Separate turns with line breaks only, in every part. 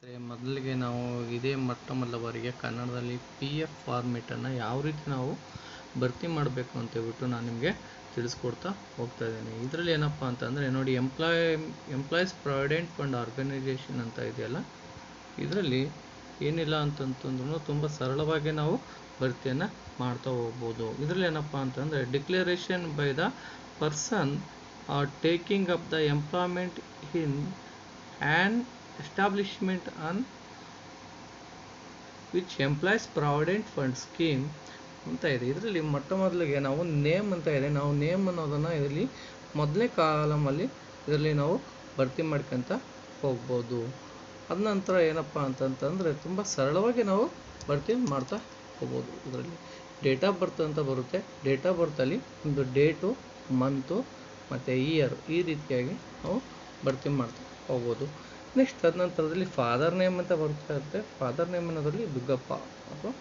ಮೊದಲಿಗೆ ನಾವು ಇದೇ ಮೊದಲ ಬಾರಿಗೆ ಕನ್ನಡದಲ್ಲಿ ಪಿ ಎಫ್ ಫಾರ್ಮೇಟನ್ನು ಯಾವ ರೀತಿ ನಾವು ಭರ್ತಿ ಮಾಡಬೇಕು ಅಂತ ಹೇಳ್ಬಿಟ್ಟು ನಾನು ನಿಮಗೆ ತಿಳಿಸ್ಕೊಡ್ತಾ ಹೋಗ್ತಾ ಇದ್ದೀನಿ. ಇದರಲ್ಲಿ ಏನಪ್ಪ ಅಂತಂದರೆ ನೋಡಿ, ಎಂಪ್ಲಾಯೀಸ್ ಪ್ರಾವಿಡೆಂಟ್ ಫಂಡ್ ಆರ್ಗನೈಜೇಷನ್ ಅಂತ ಇದೆಯಲ್ಲ, ಇದರಲ್ಲಿ ಏನಿಲ್ಲ ಅಂತಂತಂದ್ರೂ ತುಂಬ ಸರಳವಾಗಿ ನಾವು ಭರ್ತಿಯನ್ನು ಮಾಡ್ತಾ ಹೋಗ್ಬೋದು. ಇದರಲ್ಲಿ ಏನಪ್ಪ ಅಂತಂದರೆ declaration by the person taking up the employment in an establishment on which employees provident fund scheme ಅಂತ ಇದೆ. ಇದರಲ್ಲಿ ಮೊದಲಿಗೆ ನಾವು ನೇಮ್ ಅಂತ ಇದೆ, ನಾವು ನೇಮ್ ಅನ್ನೋದನ್ನು ಇದರಲ್ಲಿ ಮೊದಲನೇ ಕಾಲಮಲ್ಲಿ ಇದರಲ್ಲಿ ನಾವು ಭರ್ತಿ ಮಾಡ್ಕೊತ ಹೋಗ್ಬೋದು. ಅದ ನಂತರ ಏನಪ್ಪ ಅಂತಂತಂದರೆ ತುಂಬ ಸರಳವಾಗಿ ನಾವು ಭರ್ತಿ ಮಾಡ್ತಾ ಹೋಗ್ಬೋದು. ಇದರಲ್ಲಿ ಡೇಟ್ ಆಫ್ ಬರ್ತ್ ಅಂತ ಬರುತ್ತೆ. ಡೇಟ್ ಆಫ್ ಬರ್ತಲ್ಲಿ ಒಂದು ಡೇಟು, ಮಂತು ಮತ್ತು ಇಯರ್ ಈ ರೀತಿಯಾಗಿ ನಾವು ಭರ್ತಿ ಮಾಡ್ತಾ ಹೋಗ್ಬೋದು. ನೆಕ್ಸ್ಟ್ ಅದ ನಂತರದಲ್ಲಿ ಫಾದರ್ ನೇಮ್ ಅಂತ ಬರ್ತಾ ಇರುತ್ತೆ. ಫಾದರ್ ನೇಮ್ ಅನ್ನೋದ್ರಲ್ಲಿ ದುಗ್ಗಪ್ಪ ಅಥವಾ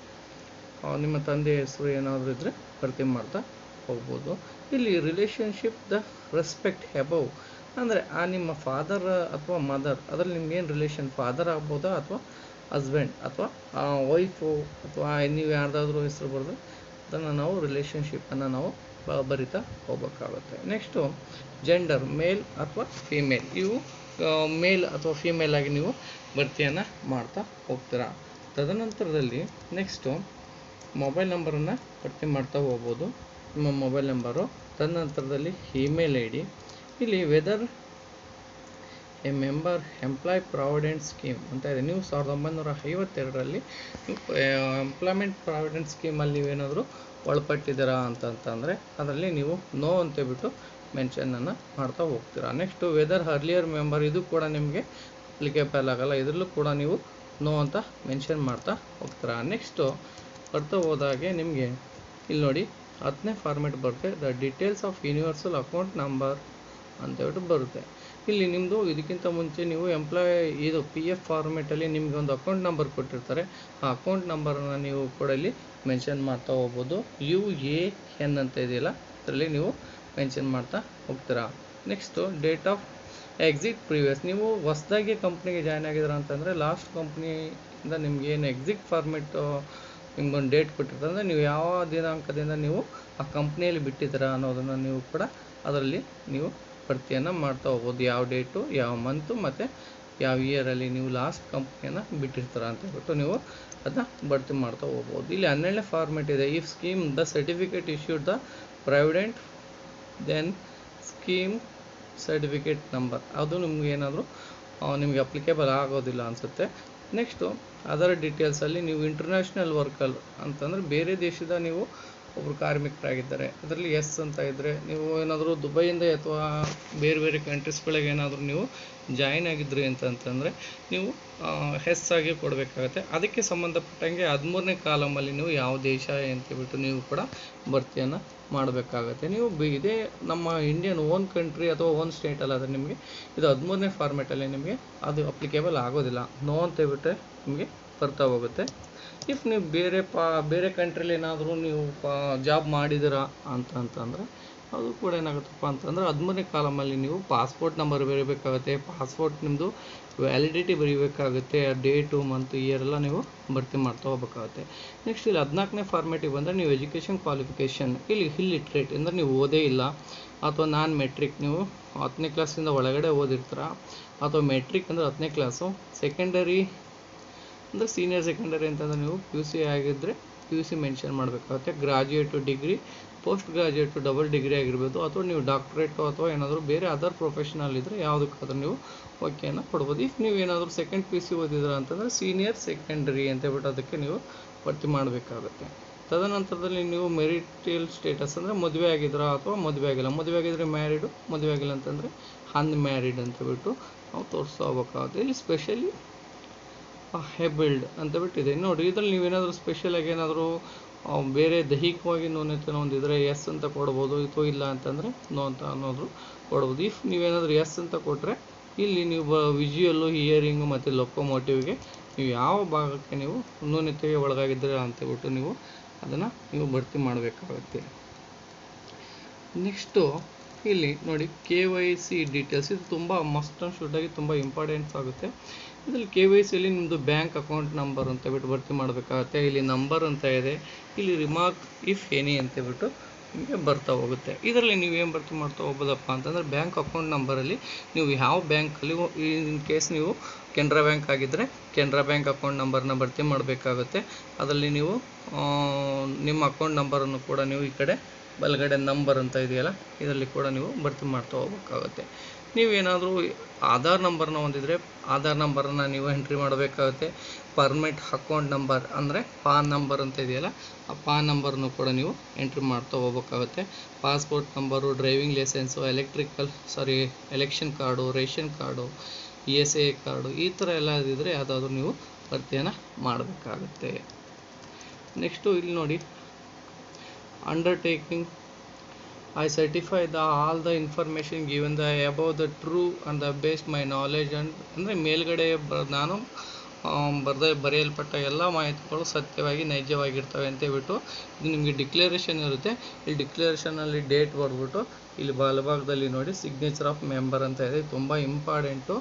ನಿಮ್ಮ ತಂದೆ ಹೆಸರು ಏನಾದರೂ ಇದ್ದರೆ ಭರ್ತಿ ಮಾಡ್ತಾ ಹೋಗ್ಬೋದು. ಇಲ್ಲಿ ರಿಲೇಷನ್ಶಿಪ್ ದ ರೆಸ್ಪೆಕ್ಟ್ ಅಬೌವ್ ಅಂದರೆ ನಿಮ್ಮ ಫಾದರ್ ಅಥವಾ ಮದರ್ ಅದರಲ್ಲಿ ನಿಮ್ಗೇನು ರಿಲೇಷನ್, ಫಾದರ್ ಆಗ್ಬೋದಾ ಅಥವಾ ಹಸ್ಬೆಂಡ್ ಅಥವಾ ವೈಫು ಅಥವಾ ನೀವು ಯಾರ್ದಾದ್ರೂ ಹೆಸರು ಬರೆದ್ರೆ ಅದನ್ನು ನಾವು ರಿಲೇಷನ್ಶಿಪ್ಪನ್ನು ನಾವು ಬರಿತಾ ಹೋಗ್ಬೇಕಾಗುತ್ತೆ. ನೆಕ್ಸ್ಟು ಜೆಂಡರ್, ಮೇಲ್ ಅಥವಾ ಫೀಮೇಲ್, ಇವು ಮೇಲ್ ಅಥವಾ ಫೀಮೇಲ್ ಆಗಿ ನೀವು ಭರ್ತಿಯನ್ನು ಮಾಡ್ತಾ ಹೋಗ್ತೀರಾ. ತದನಂತರದಲ್ಲಿ ನೆಕ್ಸ್ಟು ಮೊಬೈಲ್ ನಂಬರನ್ನು ಭರ್ತಿ ಮಾಡ್ತಾ ಹೋಗ್ಬೋದು, ನಿಮ್ಮ ಮೊಬೈಲ್ ನಂಬರು. ತದನಂತರದಲ್ಲಿ ಇಮೇಲ್ ಐ ಡಿ, ಇಲ್ಲಿ whether a member employ provident scheme ಅಂತ ಇದೆ. ನೀವು 1952ರಲ್ಲಿ ಎಂಪ್ಲಾಯ್ಮೆಂಟ್ ಪ್ರಾವಿಡೆಂಟ್ ಸ್ಕೀಮಲ್ಲಿ ನೀವೇನಾದರೂ ಒಳಪಟ್ಟಿದ್ದೀರಾ ಅಂತಂದರೆ ಅದರಲ್ಲಿ ನೀವು ನೋ ಅಂತೇಳ್ಬಿಟ್ಟು ಮೆನ್ಷನನ್ನು ಮಾಡ್ತಾ ಹೋಗ್ತೀರಾ. ನೆಕ್ಸ್ಟು ವೆದರ್ ಅರ್ಲಿಯರ್ ಮೆಂಬರ್, ಇದು ಕೂಡ ನಿಮಗೆ ಅಪ್ಲಿಕೇಬಲ್ ಆಗಲ್ಲ, ಇದರಲ್ಲೂ ಕೂಡ ನೀವು ನೋ ಅಂತ ಮೆನ್ಷನ್ ಮಾಡ್ತಾ ಹೋಗ್ತೀರಾ. ನೆಕ್ಸ್ಟು ಬರ್ತಾ ಹೋದಾಗೆ ನಿಮಗೆ ಇಲ್ಲಿ ನೋಡಿ 10ನೇ ಫಾರ್ಮೆಟ್ ಬರುತ್ತೆ, the details of universal account number ಅಂತೇಳ್ಬಿಟ್ಟು ಬರುತ್ತೆ. ಇಲ್ಲಿ ನಿಮ್ಮದು ಇದಕ್ಕಿಂತ ಮುಂಚೆ ನೀವು ಇದು ಪಿ ಎಫ್ ಫಾರ್ಮೆಟಲ್ಲಿ ನಿಮಗೆ ಒಂದು ಅಕೌಂಟ್ ನಂಬರ್ ಕೊಟ್ಟಿರ್ತಾರೆ. ಆ ಅಕೌಂಟ್ ನಂಬರನ್ನು ನೀವು ಕೂಡ ಇಲ್ಲಿ ಮೆನ್ಷನ್ ಮಾಡ್ತಾ ಹೋಗ್ಬೋದು. UAN ಅಂತ ಇದೆಯಲ್ಲ ಅದರಲ್ಲಿ ನೀವು ಮೆನ್ಷನ್ ಮಾಡ್ತಾ ಹೋಗ್ತೀರಾ. Next date of exit previous, ನೀವು ಹೊಸದಾಗಿ ಕಂಪ್ನಿಗೆ ಜಾಯ್ನ್ ಆಗಿದ್ದೀರಾ ಅಂತಂದರೆ ಲಾಸ್ಟ್ ಕಂಪ್ನಿಯಿಂದ ನಿಮ್ಗೆ ಏನು ಎಕ್ಸಿಟ್ ಫಾರ್ಮೆಟ್ ನಿಮ್ಗೊಂದು ಡೇಟ್ ಕೊಟ್ಟಿರ್ತಾರೆ, ಅಂದರೆ ನೀವು ಯಾವ ದಿನಾಂಕದಿಂದ ನೀವು ಆ ಕಂಪ್ನಿಯಲ್ಲಿ ಬಿಟ್ಟಿದ್ದೀರಾ ಅನ್ನೋದನ್ನು ನೀವು ಕೂಡ ಅದರಲ್ಲಿ ನೀವು ಭರ್ತಿಯನ್ನು ಮಾಡ್ತಾ ಹೋಗ್ಬೋದು. ಯಾವ ಡೇಟು, ಯಾವ ಮಂತು ಮತ್ತು ಯಾವ ಇಯರಲ್ಲಿ ನೀವು ಲಾಸ್ಟ್ ಕಂಪ್ನಿಯನ್ನು ಬಿಟ್ಟಿರ್ತೀರ ಅಂತ ಹೇಳ್ಬಿಟ್ಟು ನೀವು ಅದನ್ನ ಭರ್ತಿ ಮಾಡ್ತಾ ಹೋಗ್ಬೋದು. ಇಲ್ಲಿ 12ನೇ ಫಾರ್ಮೆಟ್ ಇದೆ, if scheme the certificate issued the provident then scheme certificate number, ಅದು ನಿಮ್ಗೆ ಏನಾದರೂ ನಿಮಗೆ ಅಪ್ಲಿಕೇಬಲ್ ಆಗೋದಿಲ್ಲ ಅನಿಸುತ್ತೆ. ನೆಕ್ಸ್ಟು ಅದರ್ ಡೀಟೇಲ್ಸಲ್ಲಿ ನೀವು ಇಂಟರ್ನ್ಯಾಷನಲ್ ವರ್ಕರ್ ಅಂತಂದರೆ ಬೇರೆ ದೇಶದ ನೀವು ಒಬ್ಬರು ಕಾರ್ಮಿಕರಾಗಿದ್ದಾರೆ, ಅದರಲ್ಲಿ ಎಸ್ ಅಂತ ಇದ್ದರೆ ನೀವು ಏನಾದರೂ ದುಬೈಯಿಂದ ಅಥವಾ ಬೇರೆ ಬೇರೆ ಕಂಟ್ರೀಸ್ಗಳಿಗೆ ಏನಾದರೂ ನೀವು ಜಾಯಿನ್ ಆಗಿದ್ರಿ ಅಂತಂದರೆ ನೀವು ಎಸ್ ಆಗಿ ಕೊಡಬೇಕಾಗತ್ತೆ. ಅದಕ್ಕೆ ಸಂಬಂಧಪಟ್ಟಂಗೆ 13ನೇ ಕಾಲಮಲ್ಲಿ ನೀವು ಯಾವ ದೇಶ ಅಂತೇಳ್ಬಿಟ್ಟು ನೀವು ಕೂಡ ಭರ್ತಿಯನ್ನು ಮಾಡಬೇಕಾಗತ್ತೆ. ನೀವು ಇದೇ ನಮ್ಮ ಇಂಡಿಯನ್ ಓನ್ ಕಂಟ್ರಿ ಅಥವಾ ಓನ್ ಸ್ಟೇಟಲ್ಲಿ ಆದರೆ ನಿಮಗೆ ಇದು 13ನೇ ಫಾರ್ಮೆಟಲ್ಲಿ ನಿಮಗೆ ಅದು ಅಪ್ಲಿಕೇಬಲ್ ಆಗೋದಿಲ್ಲ, ನೋ ಅಂತೇಳ್ಬಿಟ್ರೆ ನಿಮಗೆ ಬರ್ತಾ ಹೋಗುತ್ತೆ. ಇಫ್ ನೀವು ಬೇರೆ ಕಂಟ್ರಿಲಿ ಏನಾದರೂ ನೀವು ಜಾಬ್ ಮಾಡಿದ್ದೀರಾ ಅಂತಂದರೆ ಅದು ಕೂಡ ಏನಾಗುತ್ತಪ್ಪ ಅಂತಂದರೆ 13ನೇ ಕಾಲಮಲ್ಲಿ ನೀವು ಪಾಸ್ಪೋರ್ಟ್ ನಂಬರ್ ಬರೀಬೇಕಾಗುತ್ತೆ, ಪಾಸ್ಪೋರ್ಟ್ ನಿಮ್ಮದು ವ್ಯಾಲಿಡಿಟಿ ಬರೀಬೇಕಾಗುತ್ತೆ, ಡೇಟು ಮಂತು ಇಯರ್ ಎಲ್ಲ ನೀವು ಭರ್ತಿ ಮಾಡ್ತಾ ಹೋಗ್ಬೇಕಾಗುತ್ತೆ. ನೆಕ್ಸ್ಟ್ ಇಲ್ಲಿ 14ನೇ ಫಾರ್ಮೇಟಿಗೆ ಬಂದರೆ ನೀವು ಎಜುಕೇಷನ್ ಕ್ವಾಲಿಫಿಕೇಷನ್, ಇಲ್ಲಿ ಇಲ್ಲಿಟ್ರೇಟ್ ಅಂದರೆ ನೀವು ಓದೇ ಇಲ್ಲ ಅಥವಾ ನಾನ್ ಮೆಟ್ರಿಕ್, ನೀವು 10ನೇ ಕ್ಲಾಸಿಂದ ಒಳಗಡೆ ಓದಿರ್ತೀರ, ಅಥವಾ ಮೆಟ್ರಿಕ್ ಅಂದರೆ 10ನೇ ಕ್ಲಾಸು, ಸೆಕೆಂಡರಿ ಅಂದರೆ ಸೀನಿಯರ್ ಸೆಕೆಂಡರಿ ಅಂತಂದರೆ ನೀವು PUC ಆಗಿದ್ದರೆ PUC ಮೆನ್ಷನ್ ಮಾಡಬೇಕಾಗುತ್ತೆ. Graduate, degree, post graduate, double degree ಆಗಿರ್ಬೋದು, ಅಥವಾ ನೀವು ಡಾಕ್ಟ್ರೇಟು ಅಥವಾ ಏನಾದರೂ ಬೇರೆ ಅದರ್ ಪ್ರೊಫೆಷನಲ್ ಇದ್ದರೆ ಯಾವುದಕ್ಕಾದ್ರೂ ನೀವು ಓಕೆಯನ್ನು ಕೊಡ್ಬೋದು. ಇಫ್ ನೀವು ಏನಾದರೂ ಸೆಕೆಂಡ್ PUC ಓದಿದ್ದೀರಾ ಅಂತಂದರೆ ಸೀನಿಯರ್ ಸೆಕೆಂಡರಿ ಅಂತೇಳ್ಬಿಟ್ಟು ಅದಕ್ಕೆ ನೀವು ಭರ್ತಿ ಮಾಡಬೇಕಾಗುತ್ತೆ. ತದನಂತರದಲ್ಲಿ ನೀವು ಮೆರಿಟಲ್ ಸ್ಟೇಟಸ್ ಅಂದರೆ ಮದುವೆ ಆಗಿದ್ದೀರಾ ಅಥವಾ ಮದುವೆ ಆಗಿಲ್ಲ, ಮದುವೆ ಆಗಿದ್ದರೆ ಮ್ಯಾರಿಡು, ಮದುವೆ ಆಗಿಲ್ಲ ಅಂತಂದರೆ ಅನ್ಮ್ಯಾರಿಡ್ ಅಂತೇಳ್ಬಿಟ್ಟು ನಾವು ತೋರಿಸ್ತಾ ಹೋಗ್ಬೇಕಾಗುತ್ತೆ. ಇಲ್ಲಿ ಸ್ಪೆಷಲಿ ಹೆಬಲ್ಡ್ ಅಂತೇಳ್ಬಿಟ್ಟಿದೆ ನೋಡಿ, ಇದರಲ್ಲಿ ನೀವೇನಾದರೂ ಸ್ಪೆಷಲಾಗಿ ಏನಾದರೂ ಬೇರೆ ದೈಹಿಕವಾಗಿ ನ್ಯೂನತೆಯನ್ನು ಹೊಂದಿದರೆ ಎಸ್ ಅಂತ ಕೊಡ್ಬೋದು, ಅಥವಾ ಇಲ್ಲ ಅಂತಂದರೆ ನೋ ಅಂತ ಅನ್ನೋದು ಕೊಡ್ಬೋದು. ಇಫ್ ನೀವೇನಾದರೂ ಎಸ್ ಅಂತ ಕೊಟ್ಟರೆ ಇಲ್ಲಿ ನೀವು ವಿಜುವಲ್ಲು, ಹಿಯರಿಂಗು ಮತ್ತು ಲೊಕೊಮೋಟಿವ್ಗೆ ನೀವು ಯಾವ ಭಾಗಕ್ಕೆ ನೀವು ನ್ಯೂನತೆಗೆ ಒಳಗಾಗಿದ್ದೀರಾ ಅಂತೇಳ್ಬಿಟ್ಟು ನೀವು ಅದನ್ನು ನೀವು ಭರ್ತಿ ಮಾಡಬೇಕಾಗುತ್ತೆ. ನೆಕ್ಸ್ಟು ಇಲ್ಲಿ ನೋಡಿ KYC ಡೀಟೇಲ್ಸ್, ಇದು ತುಂಬ ಮಸ್ಟ್ ಆ್ಯಂಡ್ ಶುಡ್ ಆಗಿ ತುಂಬ ಇಂಪಾರ್ಟೆಂಟ್ಸ್ ಆಗುತ್ತೆ. ಇದರಲ್ಲಿ KYC ಯಲ್ಲಿ ನಿಮ್ಮದು ಬ್ಯಾಂಕ್ ಅಕೌಂಟ್ ನಂಬರ್ ಅಂತ ಬಿಟ್ಟು ಭರ್ತಿ ಮಾಡಬೇಕಾಗುತ್ತೆ. ಇಲ್ಲಿ ನಂಬರ್ ಅಂತ ಇದೆ, ಇಲ್ಲಿ ರಿಮಾರ್ಕ್ ಇಫ್ ಎನಿ ಅಂತ ಬಿಟ್ಟು ನಿಮಗೆ ಬರ್ತಾ ಹೋಗುತ್ತೆ. ಇದರಲ್ಲಿ ನೀವೇನು ಭರ್ತಿ ಮಾಡ್ತಾ ಹೋಗ್ಬೋದಪ್ಪ ಅಂತಂದರೆ ಬ್ಯಾಂಕ್ ಅಕೌಂಟ್ ನಂಬರಲ್ಲಿ ನೀವು ಯಾವ ಬ್ಯಾಂಕಲ್ಲಿ ಇನ್ ಕೇಸ್ ನೀವು ಕೆನರಾ ಬ್ಯಾಂಕ್ ಆಗಿದ್ದರೆ ಕೆನರಾ ಬ್ಯಾಂಕ್ ಅಕೌಂಟ್ ನಂಬರ್ನ ಭರ್ತಿ ಮಾಡಬೇಕಾಗುತ್ತೆ. ಅದರಲ್ಲಿ ನೀವು ನಿಮ್ಮ ಅಕೌಂಟ್ ನಂಬರನ್ನು ಕೂಡ ನೀವು ಈ ಕಡೆ ಬಲಗಡೆ ನಂಬರ್ ಅಂತ ಇದೆಯಲ್ಲ ಇದರಲ್ಲಿ ಕೂಡ ನೀವು ಭರ್ತಿ ಮಾಡ್ತಾ ಹೋಗಬೇಕಾಗುತ್ತೆ. ನೀವೇನಾದರೂ ಆಧಾರ್ ನಂಬರ್ನ ಹೊಂದಿದರೆ ಆಧಾರ್ ನಂಬರನ್ನು ನೀವು ಎಂಟ್ರಿ ಮಾಡಬೇಕಾಗುತ್ತೆ. ಪರ್ಮನೆಂಟ್ ಅಕೌಂಟ್ ನಂಬರ್ ಅಂದರೆ ಪಾನ್ ನಂಬರ್ ಅಂತ ಇದೆಯಲ್ಲ ಆ ಪಾನ್ ನಂಬರ್ನು ಕೂಡ ನೀವು ಎಂಟ್ರಿ ಮಾಡ್ತಾ ಹೋಗಬೇಕಾಗುತ್ತೆ. Passport number, driving licence, election card, ration card, ESA card ಈ ಥರ ಎಲ್ಲ ಇದ್ದರೆ ಯಾವುದಾದ್ರೂ ನೀವು ಭರ್ತಿಯನ್ನು ಮಾಡಬೇಕಾಗುತ್ತೆ. ನೆಕ್ಸ್ಟು ಇಲ್ಲಿ ನೋಡಿ, undertaking I certify all the information given above the true and the best my knowledge and ಅಂದರೆ ಮೇಲ್ಗಡೆ ನಾನು ಬರೆಯಲ್ಪಟ್ಟ ಎಲ್ಲ ಮಾಹಿತಿಗಳು ಸತ್ಯವಾಗಿ ನೈಜವಾಗಿರ್ತವೆ ಅಂತ ಹೇಳ್ಬಿಟ್ಟು ಇದು ನಿಮಗೆ ಡಿಕ್ಲರೇಷನ್ ಇರುತ್ತೆ. ಈ ಡಿಕ್ಲರೇಷನಲ್ಲಿ ಡೇಟ್ ಬರೆದ್ಬಿಟ್ಟು ಇಲ್ಲಿ ಬಲಭಾಗದಲ್ಲಿ ನೋಡಿ ಸಿಗ್ನೇಚರ್ ಆಫ್ ಮೆಂಬರ್ ಅಂತ ಇದೆ. ತುಂಬ ಇಂಪಾರ್ಟೆಂಟು,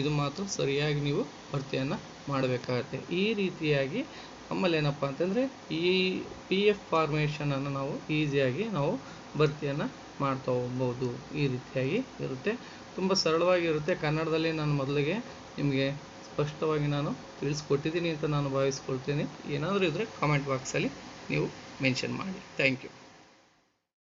ಇದು ಮಾತ್ರ ಸರಿಯಾಗಿ ನೀವು ಭರ್ತಿಯನ್ನು ಮಾಡಬೇಕಾಗತ್ತೆ. ಈ ರೀತಿಯಾಗಿ ಆಮೇಲೆ ಏನಪ್ಪ ಅಂತಂದರೆ ಈ PF ಫಾರ್ಮೇಷನನ್ನು ನಾವು ಈಸಿಯಾಗಿ ನಾವು ಭರ್ತಿಯನ್ನು ಮಾಡ್ತಾ ಹೋಗ್ಬೋದು. ಈ ರೀತಿಯಾಗಿ ಇರುತ್ತೆ, ತುಂಬ ಸರಳವಾಗಿರುತ್ತೆ. ಕನ್ನಡದಲ್ಲಿ ನಾನು ಮೊದಲಿಗೆ ನಿಮಗೆ ಸ್ಪಷ್ಟವಾಗಿ ನಾನು ತಿಳಿಸ್ಕೊಟ್ಟಿದ್ದೀನಿ ಅಂತ ನಾನು ಭಾವಿಸ್ಕೊಳ್ತೀನಿ. ಏನಾದರೂ ಇದ್ದರೆ ಕಾಮೆಂಟ್ ಬಾಕ್ಸಲ್ಲಿ ನೀವು ಮೆನ್ಷನ್ ಮಾಡಿ. Thank you.